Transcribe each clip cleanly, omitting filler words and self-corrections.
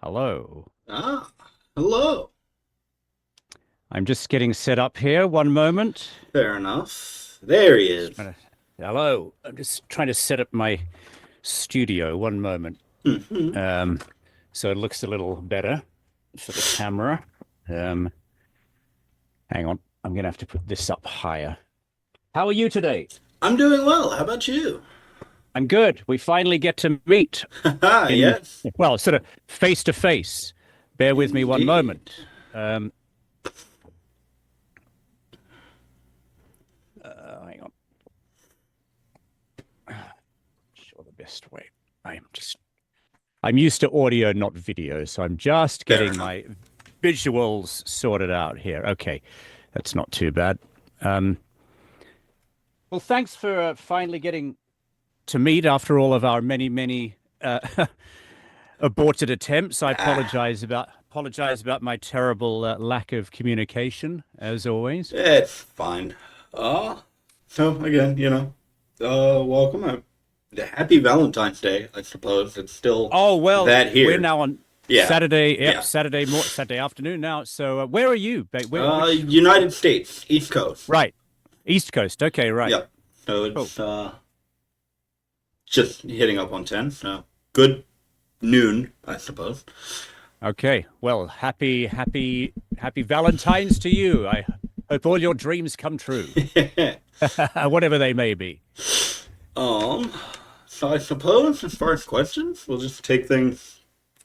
Hello. Ah, hello. I'm just getting set up here. One moment. Fair enough. There he Just is. trying to- Hello. I'm just trying to set up my studio. One moment. Mhm. Um, so it looks a little better for the camera. Um, Hang on. I'm gonna have to put this up higher. How are you today? I'm doing well. How about you? I'm good. We finally get to meet Haha, in, yes, well, sort of face to face. Bear with me one indeed. moment. Um, Hang on. Sure, the best way. I'm used to audio, not video, so I'm just Fair getting enough. my visuals sorted out here. Okay, that's not too bad. Um, well, thanks for finally getting to meet after all of our many aborted attempts. I Ah, apologize about my terrible lack of communication, as always. it's fine. Uh, so again, welcome. Happy Valentine's Day, I suppose. It's still Oh well, that we're here. now on Yeah, Saturday. Yep, yeah. Saturday afternoon now. So, where are you? Which? United States, East Coast. Right, East Coast. Okay, right. Yep. So Cool. it's just hitting up on 10. So good noon, I suppose. Okay. Well, happy Valentine's to you. I hope all your dreams come true, whatever they may be. Um, so I suppose as far as questions, we'll just take things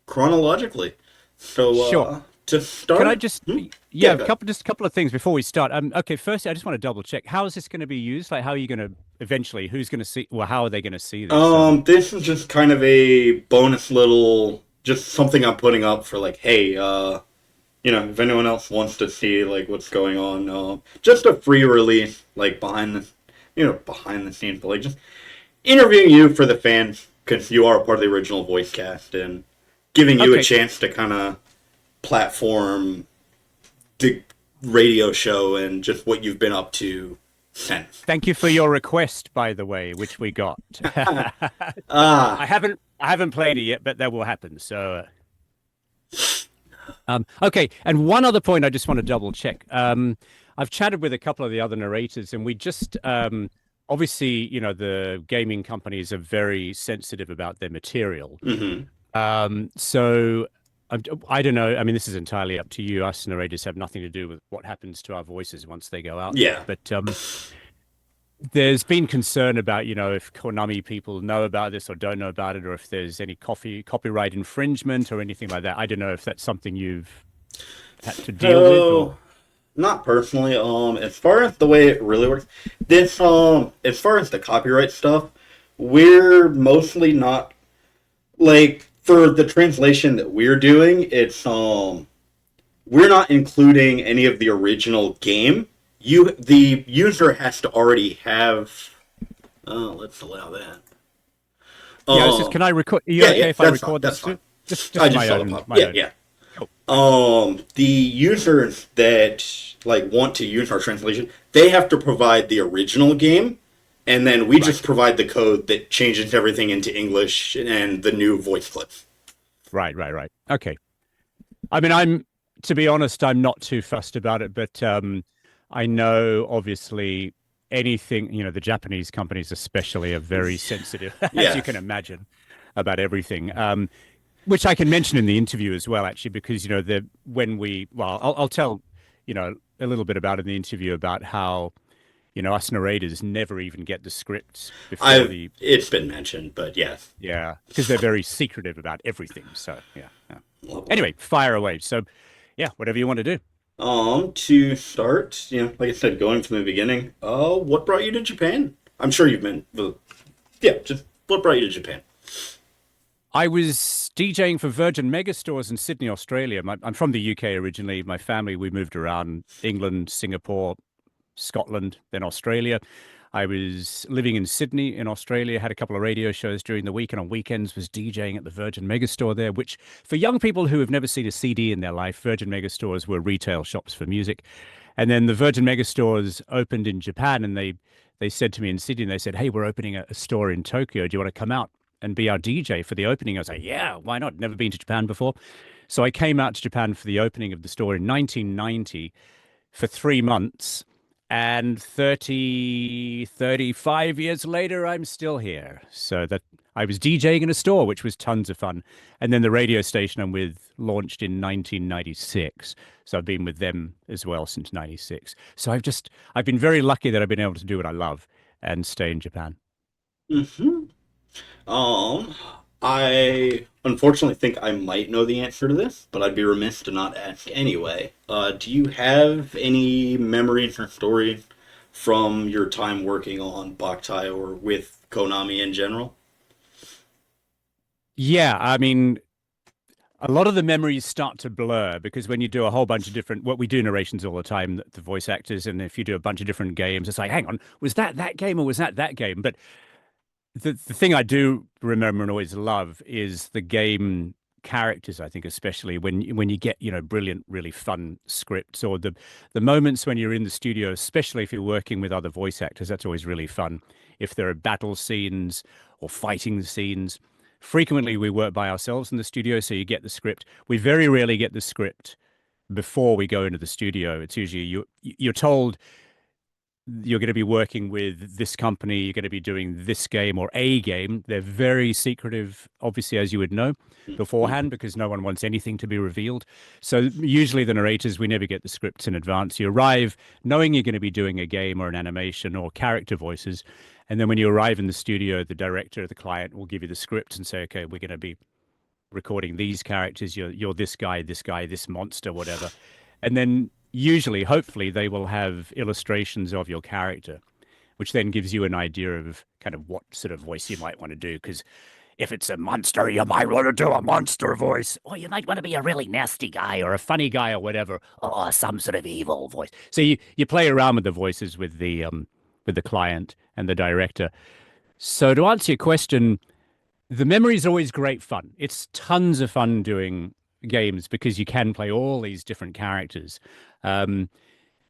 chronologically. So, Sure. to Can I start, just, yeah, yeah, good. just a couple of things before we start. Okay. Firstly, I just want to double check. How is this going to be used? Like, how are you going to eventually? Who's going to see? Well, how are they going to see this? This is just kind of a bonus little, just something I'm putting up for like, hey, if anyone else wants to see like what's going on, just a free release, like behind the scenes, but like just interviewing you for the fans because you are a part of the original voice cast and giving you a Okay. chance to kind of platform the radio show and just what you've been up to since. Thank you for your request, by the way, which we got. Ah, I haven't played it yet, but that will happen. So, okay. And one other point I just want to double check. I've chatted with a couple of the other narrators, and we just obviously, the gaming companies are very sensitive about their material. mm-hmm. So I don't know. I mean, this is entirely up to you. Us narrators have nothing to do with what happens to our voices once they go out there. Yeah. But there's been concern about, if Konami people know about this or don't know about it, or if there's any copyright infringement or anything like that. I don't know if that's something you've had to deal with or. So, not personally. As far as the way it really works, as far as the copyright stuff, we're mostly not like for the translation that we're doing. We're not including any of the original game. The user has to already have. Oh, let's allow that. Yeah, it's just, Um, can I record? Are you yeah, yeah, okay if I that's fine. record That's this fine. too? Just I for just my saw the own, pop. Yeah, yeah. Cool. The users that like want to use our translation, they have to provide the original game, and then we Right, just provide the code that changes everything into English and the new voice clips. right. Okay. I mean, to be honest, I'm not too fussed about it, but I know obviously anything, the Japanese companies especially are very sensitive, as you Yeah. can imagine, about everything. Which I can mention in the interview as well, actually, because the when we, well, I'll tell, a little bit about in the interview about how us narrators never even get the scripts before I've the, It's been mentioned, but yes. yeah, because they're very secretive about everything. So yeah. Lovely. Anyway, fire away. So yeah, whatever you want to do. To start, like I said, going from the beginning, what brought you to Japan? I'm sure you've been, but yeah, just what brought you to Japan? I was DJing for Virgin Megastores in Sydney, Australia. I'm from the UK originally. My family, we moved around England, Singapore, Scotland, then Australia. I was living in Sydney in Australia, had a couple of radio shows during the week, and on weekends was DJing at the Virgin Megastore there, which for young people who have never seen a CD in their life, Virgin Megastores were retail shops for music. And then the Virgin Megastores opened in Japan, and they said to me in Sydney, and they said, "Hey, we're opening a store in Tokyo. Do you want to come out?" and be our DJ for the opening. I was like, yeah, why not? Never been to Japan before. So I came out to Japan for the opening of the store in 1990 for 3 months. And 35 years later, I'm still here. So that I was DJing in a store, which was tons of fun. And then the radio station I'm with launched in 1996. So I've been with them as well since 96. So I've been very lucky that I've been able to do what I love and stay in Japan. Hmm. Um, I unfortunately think I might know the answer to this, but I'd be remiss to not ask anyway. Do you have any memories or stories from your time working on Boktai or with Konami in general? Yeah, I mean, a lot of the memories start to blur because when you do a whole bunch of different, what we do narrations all the time, the voice actors, and if you do a bunch of different games, it's like, hang on, was that that game or was that that game? But the thing I do remember and always love is the game characters. I think especially when you get brilliant, really fun scripts or the moments when you're in the studio, especially if you're working with other voice actors. That's always really fun. If there are battle scenes or fighting scenes, frequently we work by ourselves in the studio, so you get the script. We very rarely get the script before we go into the studio. It's usually you're told you're going to be working with this company, you're going to be doing this game or a game. They're very secretive, obviously, as you would know beforehand, because no one wants anything to be revealed. So usually the narrators, we never get the scripts in advance. You arrive knowing you're going to be doing a game or an animation or character voices. And then when you arrive in the studio, the director, the client will give you the script and say, okay, we're going to be recording these characters. You're this guy, this monster, whatever. And then usually, hopefully, they will have illustrations of your character, which then gives you an idea of kind of what sort of voice you might want to do. Because if it's a monster, you might want to do a monster voice, or you might want to be a really nasty guy or a funny guy or whatever, or some sort of evil voice. So you play around with the voices with the client and the director. So to answer your question, the memory is always great fun. It's tons of fun doing games because you can play all these different characters. Um,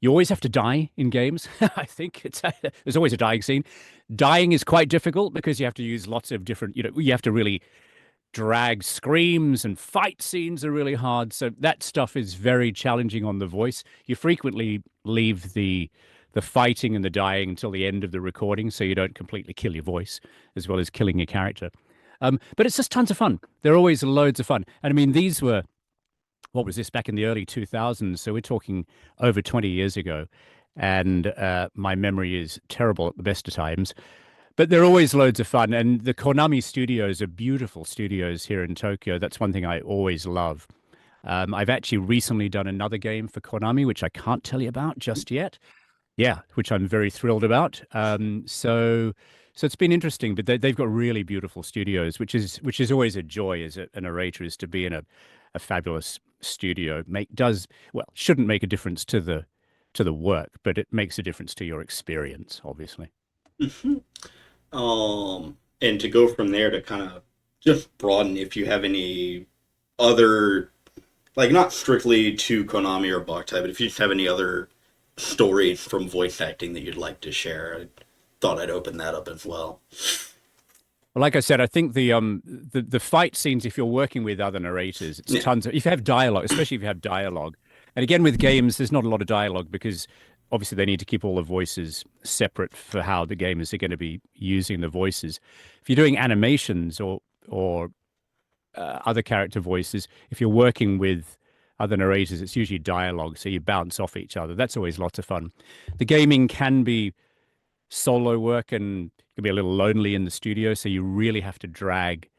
you always have to die in games. I think there's always a dying scene. Dying is quite difficult because you have to use lots of different, you have to really drag screams, and fight scenes are really hard. So that stuff is very challenging on the voice. You frequently leave the fighting and the dying until the end of the recording so you don't completely kill your voice as well as killing your character. But it's just tons of fun. They're always loads of fun. And I mean, these were, what was this, back in the early 2000s? So we're talking over 20 years ago. And my memory is terrible at the best of times. But they're always loads of fun. And the Konami studios are beautiful studios here in Tokyo. That's one thing I always love. I've actually recently done another game for Konami, which I can't tell you about just yet. Yeah, which I'm very thrilled about. So it's been interesting, but they've got really beautiful studios, which is always a joy as a narrator, is to be in a fabulous studio. Shouldn't make a difference to the work, but it makes a difference to your experience, obviously. Mhm. And to go from there to kind of just broaden, if you have any other, like not strictly to Konami or Boktai, but if you just have any other stories from voice acting that you'd like to share, I thought I'd open that up as well. Well, like I said, I think the fight scenes, if you're working with other narrators, it's Yeah. tons of, if you have dialogue, especially if you have dialogue. And again, with games, there's not a lot of dialogue because obviously they need to keep all the voices separate for how the gamers are going to be using the voices. If you're doing animations or other character voices, if you're working with other narrators, it's usually dialogue, so you bounce off each other. That's always lots of fun. The gaming can be solo work and it can be a little lonely in the studio, so you really have to drag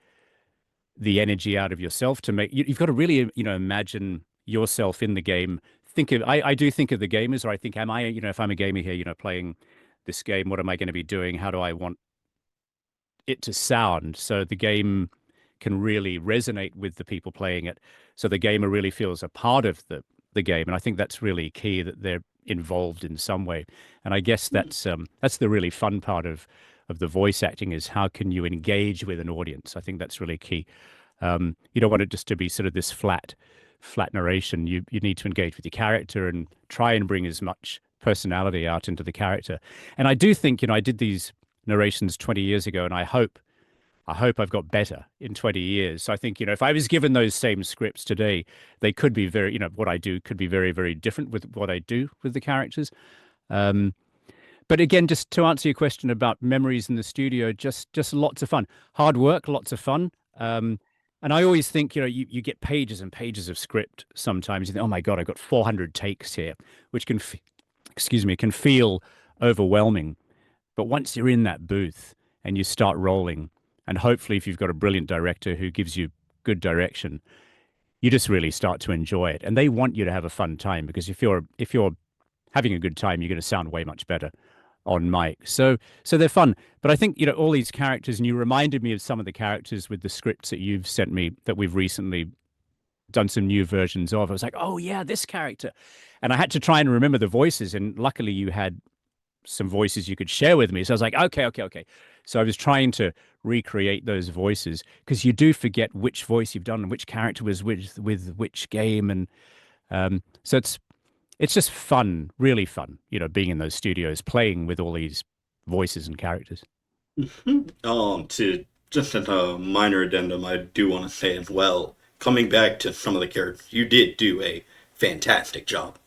the energy out of yourself to make you've got to really imagine yourself in the game. I do think of the gamers, or I think, am I, if I'm a gamer here, playing this game, what am I going to be doing? How do I want it to sound so the game can really resonate with the people playing it, so the gamer really feels a part of the game. And I think that's really key, that they're involved in some way. And I guess that's the really fun part of the voice acting, is how can you engage with an audience. I think that's really key. You don't want it just to be sort of this flat narration. You need to engage with your character and try and bring as much personality out into the character. And I do think, I did these narrations 20 years ago, and I hope I hope I've got better in 20 years. So I think, if I was given those same scripts today, they could be very, what I do could be very, very different with what I do with the characters. Um, but again, just to answer your question about memories in the studio, just lots of fun, hard work, lots of fun. And I always think, you get pages and pages of script sometimes. You think, oh my God, I've got 400 takes here, which excuse me, can feel overwhelming. But once you're in that booth and you start rolling, and hopefully if you've got a brilliant director who gives you good direction, you just really start to enjoy it. And they want you to have a fun time because if you're having a good time, you're going to sound way much better on mic. So they're fun. But I think, all these characters, and you reminded me of some of the characters with the scripts that you've sent me that we've recently done some new versions of. I was like, oh yeah, this character. And I had to try and remember the voices. And luckily you had some voices you could share with me. So I was like, okay, okay, okay. So I was trying to recreate those voices because you do forget which voice you've done and which character was with which game. And so it's just fun, really fun, being in those studios, playing with all these voices and characters. To just as a minor addendum, I do want to say as well, coming back to some of the characters, you did do a fantastic job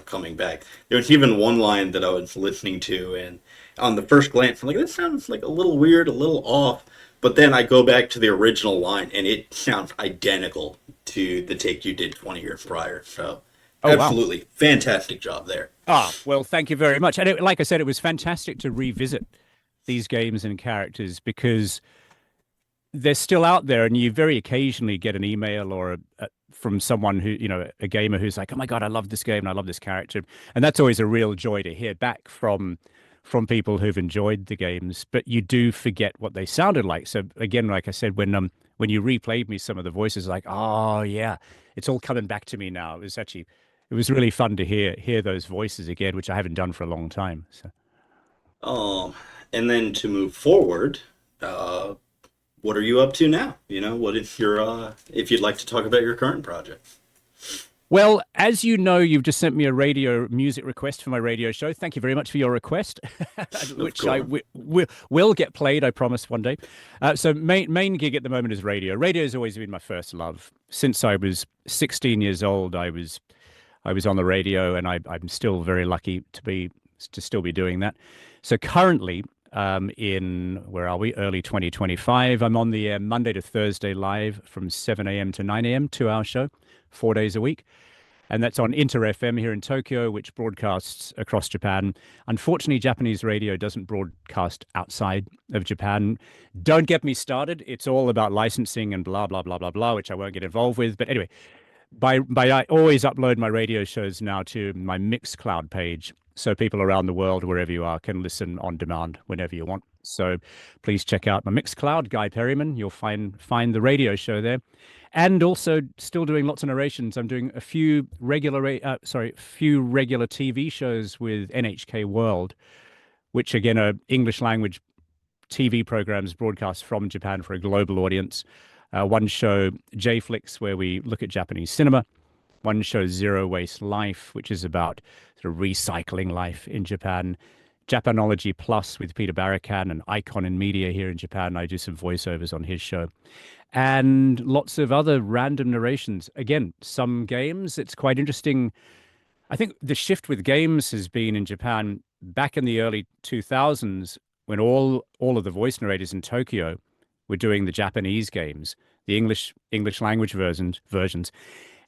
coming back. There was even one line that I was listening to, and on the first glance, I'm like, this sounds like a little weird, a little off. But then I go back to the original line, and it sounds identical to the take you did 20 years prior. So, Oh, wow. absolutely fantastic job there. Ah, well, thank you very much. And like I said, it was fantastic to revisit these games and characters because they're still out there, and you very occasionally get an email or from someone who, a gamer who's like, "Oh my God, I love this game and I love this character," and that's always a real joy to hear back from people who've enjoyed the games. But you do forget what they sounded like. So again, like I said, when you replayed me some of the voices, like, oh yeah, it's all coming back to me now. It was really fun to hear those voices again, which I haven't done for a long time. So. Um, and then to move forward, uh, what are you up to now? What is your, if you'd like to talk about your current project? Well, as you know, you've just sent me a radio music request for my radio show. Thank you very much for your request, Of which I course. will get played, I promise, one day. So main gig at the moment is radio. Radio has always been my first love. Since I was 16 years old, I was on the radio, and I'm still very lucky to still be doing that. So currently, in where are we? Early 2025. I'm on the air Monday to Thursday live from 7 a.m. to 9 a.m. 2 hour show, 4 days a week. And that's on InterFM here in Tokyo, which broadcasts across Japan. Unfortunately, Japanese radio doesn't broadcast outside of Japan. Don't get me started. It's all about licensing and blah, blah, blah, blah, blah, which I won't get involved with. But anyway, I always upload my radio shows now to my Mixcloud page, so people around the world, wherever you are, can listen on demand whenever you want. So please check out my Mixcloud, Guy Perryman. You'll find the radio show there, and also still doing lots of narrations. I'm doing a few few regular TV shows with NHK World, which again are English language TV programs broadcast from Japan for a global audience. One show, J-Flicks, where we look at Japanese cinema. One show, Zero Waste Life, which is about sort of recycling life in Japan. Japanology Plus with Peter Barakan, an icon in media here in Japan. I do some voiceovers on his show. And lots of other random narrations. Again, some games, it's quite interesting. I think the shift with games has been in Japan back in the early 2000s when all of the voice narrators in Tokyo were doing the Japanese games, the English language versions.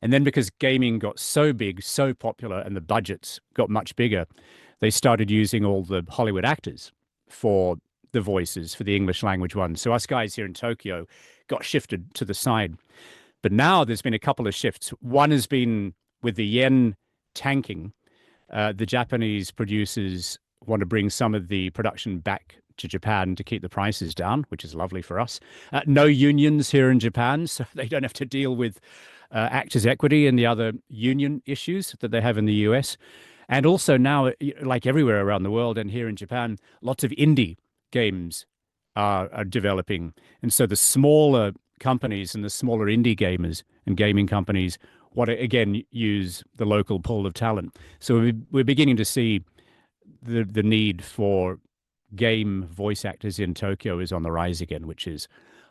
And then because gaming got so big, so popular, and the budgets got much bigger, they started using all the Hollywood actors for the voices for the English language ones. So us guys here in Tokyo got shifted to the side. But now there's been a couple of shifts. One has been with the yen tanking. The Japanese producers want to bring some of the production back to Japan to keep the prices down, which is lovely for us. No unions here in Japan, so they don't have to deal with actors' equity and the other union issues that they have in the US. And also now, like everywhere around the world and here in Japan, lots of indie games are developing. And so the smaller companies and the smaller indie gamers and gaming companies want to, again, use the local pool of talent. So we're beginning to see the need for game voice actors in Tokyo is on the rise again, which is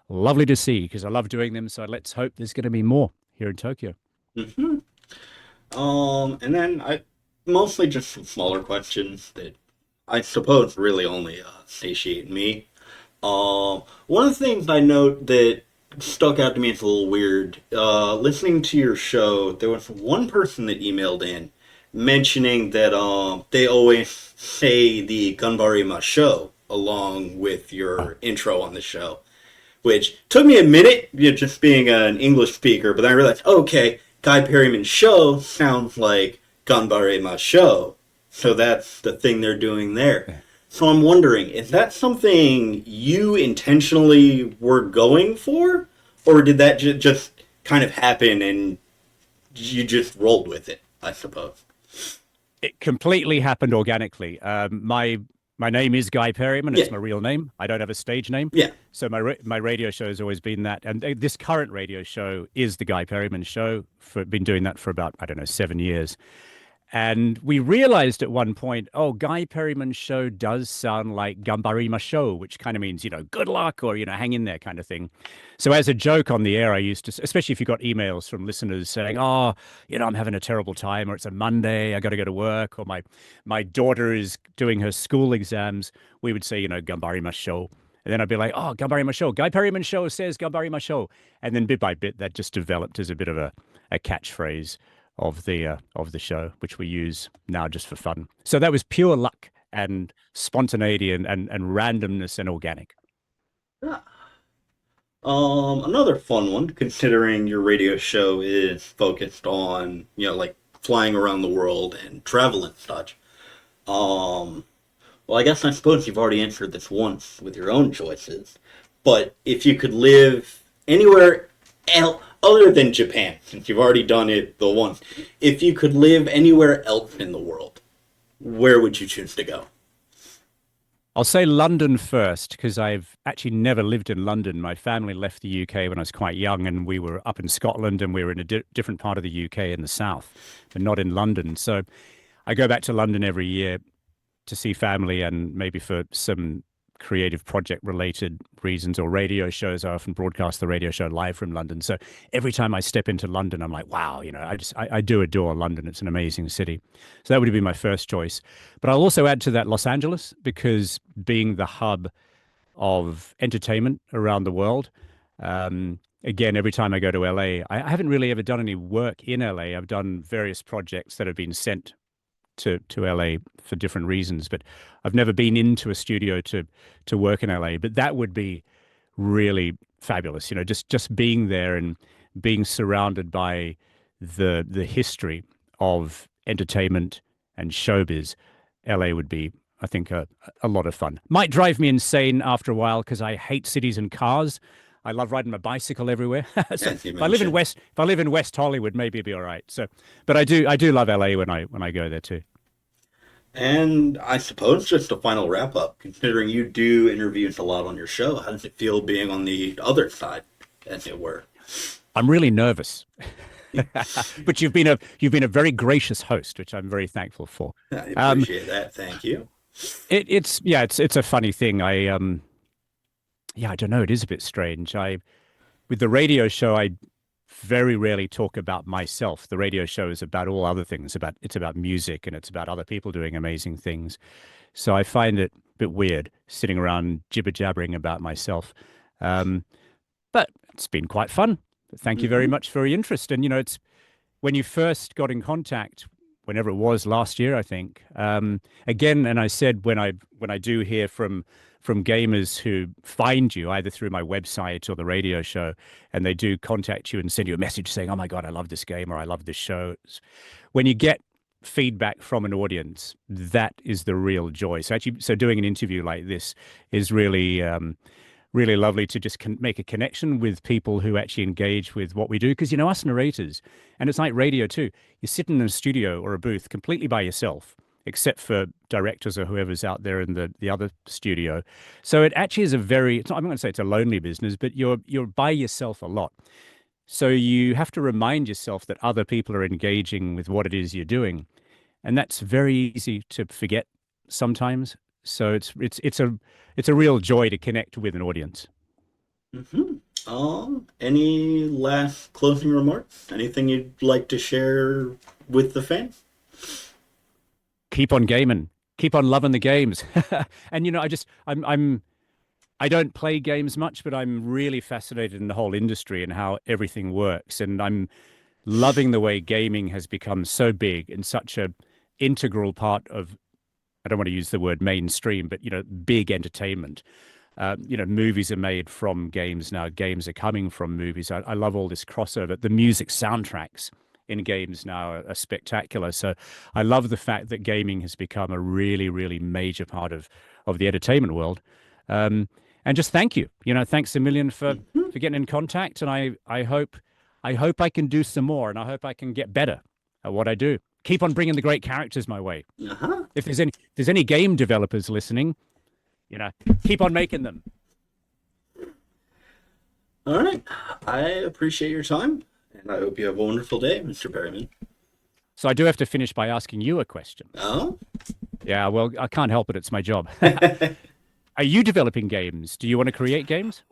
lovely to see because I love doing them. So let's hope there's going to be more here in Tokyo. Hmm. And then I mostly just some smaller questions that I suppose really only satiate me. One of the things I note that stuck out to me as a little weird, listening to your show, there was one person that emailed in mentioning that they always say the Ganbare Masho along with Oh, your intro on the show, which took me a minute, just being an English speaker, but then I realized, okay, Guy Perryman's show sounds like Ganbare Masho, so that's the thing they're doing there. yeah. So I'm wondering, is that something you intentionally were going for, or did that just kind of happen and you just rolled with it? I suppose. It completely happened organically. My name is Guy Perryman. Yeah, It's my real name. I don't have a stage name, yeah. so my radio show has always been that. And this current radio show is the Guy Perryman Show. For been doing that for about I don't know 7 years. And we realized at one point, oh, Guy Perryman's show does sound like Gambarima show, which kind of means, good luck or, hang in there kind of thing. So as a joke on the air, I used to, especially if you got emails from listeners saying, oh, I'm having a terrible time, or it's a Monday, I got to go to work, or my daughter is doing her school exams, we would say, Gambarima show. And then I'd be like, oh, Gambarima show. Guy Perryman show says Gambarima show. And then bit by bit, that just developed as a bit of a catchphrase of the show, which we use now just for fun. So that was pure luck and spontaneity and randomness and organic. Another fun one, considering your radio show is focused on, like flying around the world and travel and such. Um, well, I suppose you've already answered this once with your own choices, but if you could live anywhere other than Japan, since you've already done it the once, if you could live anywhere else in the world, where would you choose to go? I'll say London first because I've actually never lived in London. My family left the UK when I was quite young, and we were up in Scotland, and we were in a different part of the UK in the south, but not in London. So I go back to London every year to see family and maybe for some creative project related reasons or radio shows. I often broadcast the radio show live from London. So every time I step into London, I'm like, wow, I do adore London. It's an amazing city. So that would be my first choice. But I'll also add to that Los Angeles because being the hub of entertainment around the world. Again, every time I go to LA, I haven't really ever done any work in LA. I've done various projects that have been sent to LA for different reasons, but I've never been into a studio to work in LA. But that would be really fabulous, just being there and being surrounded by the history of entertainment and showbiz. LA would be, I think, a lot of fun. Might drive me insane after a while because I hate cities and cars. I love riding my bicycle everywhere. So As you if mentioned. I live in West Hollywood, maybe it'd be all right. So, but I do love LA when I go there too. And I suppose just a final wrap up, considering you do interviews a lot on your show, how does it feel being on the other side, as it were? I'm really nervous, but you've been a very gracious host, which I'm very thankful for. I Um, appreciate that. Thank you. it's yeah, it's a funny thing. I don't know. It is a bit strange. With the radio show, I very rarely talk about myself. The radio show is about all other things. It's about music and it's about other people doing amazing things. So I find it a bit weird sitting around jibber jabbering about myself. Um, but it's been quite fun. Thank you very Hmm. much for your interest. And it's when you first got in contact, whenever it was last year, I think. Again, and I said when I do hear from gamers who find you either through my website or the radio show, and they do contact you and send you a message saying, "Oh my God, I love this game" or "I love this show." When you get feedback from an audience, that is the real joy. So doing an interview like this is really lovely to just make a connection with people who actually engage with what we do. Because, us narrators, and it's like radio too, you sit in a studio or a booth completely by yourself, except for directors or whoever's out there in the other studio. So it actually is I'm not going to say it's a lonely business, but you're by yourself a lot. So you have to remind yourself that other people are engaging with what it is you're doing. And that's very easy to forget sometimes. So it's a real joy to connect with an audience. Hmm. Any last closing remarks? Anything you'd like to share with the fans? Keep on gaming, keep on loving the games. And you know, I don't play games much, but I'm really fascinated in the whole industry and how everything works. And I'm loving the way gaming has become so big and such a integral part of, I don't want to use the word mainstream, but you know, big entertainment. You know, movies are made from games now. Games are coming from movies. I love all this crossover. The music soundtracks in games now are spectacular. So I love the fact that gaming has become a really, really major part of the entertainment world. Um, and just thank you. You know, thanks a million Hmm. for getting in contact. And I hope I can do some more, and I hope I can get better at what I do. Keep on bringing the great characters my way. Uh-huh. If there's any game developers listening, you know, keep on making them. All right. I appreciate your time, and I hope you have a wonderful day, Mr. Perryman. So I do have to finish by asking you a question. Oh? Yeah, well, I can't help it. It's my job. Are you developing games? Do you want to create games?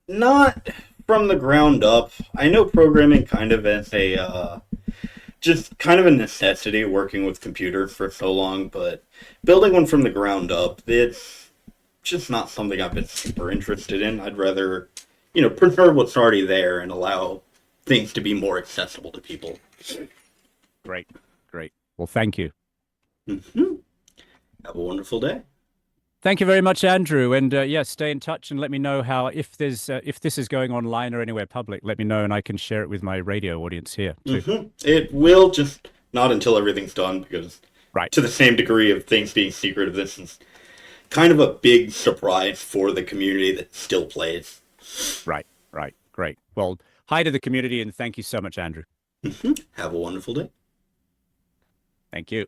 Not from the ground up. I know programming kind of as a just kind of a necessity working with computers for so long, but building one from the ground up, it's just not something I've been super interested in. I'd rather, preserve what's already there and allow things to be more accessible to people. Great, great. Well, thank you. Hmm. Have a wonderful day. Thank you very much, Andrew. And yeah, stay in touch and let me know how if this is going online or anywhere public. Let me know, and I can share it with my radio audience here too. It will just not until everything's done, because Right, to the same degree of things being secretive, this is kind of a big surprise for the community that still plays. right, right. Great. Well, hi to the community, and thank you so much, Andrew. Have a wonderful day. Thank you.